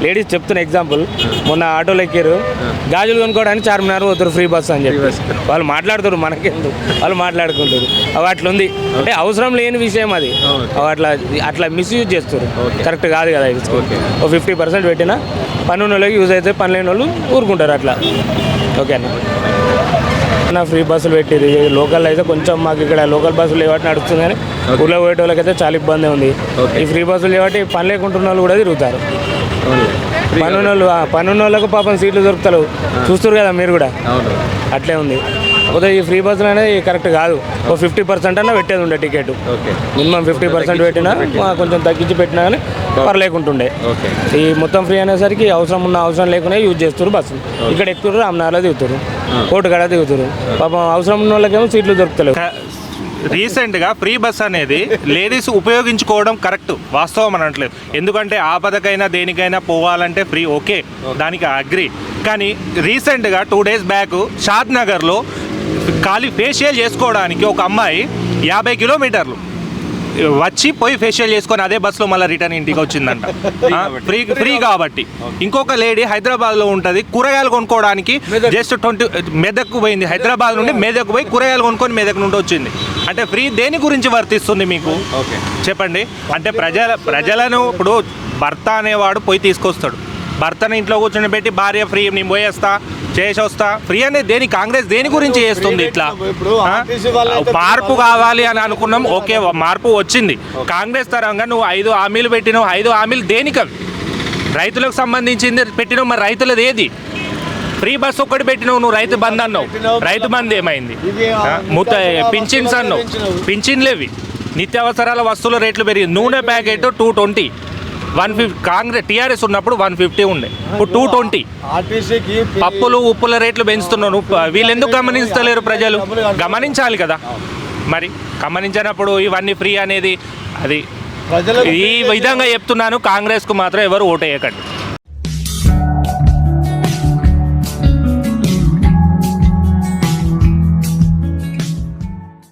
Ladies చెప్తున్న example, మొన్న ఆటోలు ఎక్కారు, గాజులు కొనుక్కోవడానికి చార్మినార్ పోతారు ఫ్రీ బస్ అని చెప్పి వాళ్ళు మాట్లాడుతారు, మనకెందుకు వాళ్ళు మాట్లాడుకుంటారు. అవి అట్లా ఉంది అంటే అవసరం లేని విషయం అది. అట్లా అట్లా మిస్యూజ్ చేస్తారు, కరెక్ట్ కాదు కదా. ఓ 50% పెట్టినా పన్ను వాళ్ళకి యూజ్ అయితే, పని లేని వాళ్ళు ఊరుకుంటారు అట్లా. ఓకేనా, నా ఫ్రీ బస్సులు పెట్టింది లోకల్ అయితే కొంచెం మాకు ఇక్కడ లోకల్ బస్సులు లేవాటి నడుస్తుంది, కానీ ఊళ్ళో పోయే వాళ్ళకైతే చాలా ఇబ్బంది ఉంది. ఈ ఫ్రీ బస్సులు లేవాటి పని లేకుంటున్న వాళ్ళు కూడా తిరుగుతారు. పన్నున్న వాళ్ళకు పాపం సీట్లు దొరుకుతారు, చూస్తారు కదా మీరు కూడా. అట్లే ఉంది. పోతే ఈ ఫ్రీ బస్సులు అనేది కరెక్ట్ కాదు. ఓ 50% అన్నా పెట్టేది ఉండే టికెట్, మినిమం 50% పెట్టినా కొంచెం తగ్గించి పెట్టినా కానీ పర్లేకుంటుండే. ఈ మొత్తం ఫ్రీ అనేసరికి అవసరం లేకుండా యూజ్ చేస్తారు బస్సులు. ఇక్కడ ఎక్కుతారు, రామనగర్లో దిగుతారు, కోర్టు కాడ దిగుతారు. పాపం అవసరం ఉన్న వాళ్ళకేమో సీట్లు దొరుకుతలేవు. రీసెంట్గా ఫ్రీ బస్ అనేది లేడీస్ ఉపయోగించుకోవడం కరెక్ట్, వాస్తవం అనట్లేదు. ఎందుకంటే ఆపదకైనా దేనికైనా పోవాలంటే ఫ్రీ, ఓకే, దానికి అగ్రి. కానీ రీసెంట్గా 2 days బ్యాక్ షాద్ నగర్లో ఖాళీ ఫేషియల్ చేసుకోవడానికి ఒక అమ్మాయి 50 కిలోమీటర్లు వచ్చి పోయి ఫేషియల్ చేసుకొని అదే బస్సులో మళ్ళీ రిటర్న్ ఇంటికి వచ్చిందంట, ఫ్రీ కాబట్టి. ఇంకొక లేడీ హైదరాబాద్లో ఉంటుంది, కూరగాయలు కొనుక్కోవడానికి జస్ట్ 20 మెదక్కు పోయింది, హైదరాబాద్ నుండి మెదక్కు పోయి కూరగాయలు కొనుక్కొని మెదక్ నుండి వచ్చింది. అంటే ఫ్రీ దేని గురించి వర్తిస్తుంది మీకు చెప్పండి? అంటే ప్రజలను ఇప్పుడు భర్త అనేవాడు పోయి తీసుకొస్తాడు, భర్తను ఇంట్లో కూర్చొని పెట్టి భార్య ఫ్రీ, నేను పోయేస్తా చేసి వస్తా ఫ్రీ అనేది దేని, కాంగ్రెస్ దేని గురించి చేస్తుంది ఇట్లా? మార్పు కావాలి అని అనుకున్నాం, ఓకే మార్పు వచ్చింది. కాంగ్రెస్ తరంగా నువ్వు 5 హామీలు పెట్టినావు, 5 హామీలు దేనికవి? రైతులకు సంబంధించింది పెట్టినావు, మరి రైతులది ఏది? ఫ్రీ బస్ ఒక్కటి పెట్టినావు, నువ్వు రైతు బంద్ అన్నావు, రైతు బంద్ ఏమైంది? పింఛన్స్ అన్నావు, పింఛన్లేవి. నిత్యావసరాల వస్తువుల రేట్లు పెరిగింది. నూనె ప్యాకెట్ 220, 150. కాంగ్రెస్ టీఆర్ఎస్ ఉన్నప్పుడు 150 ఉండే, ఇప్పుడు 220. పప్పులు ఉప్పుల రేట్లు పెంచుతున్నాను. వీళ్ళు ఎందుకు గమనిస్తలేరు? ప్రజలు గమనించాలి కదా. మరి గమనించినప్పుడు ఇవన్నీ ఫ్రీ అనేది అది ఈ విధంగా చెప్తున్నాను. కాంగ్రెస్కు మాత్రం ఎవరు ఓటేయకండి.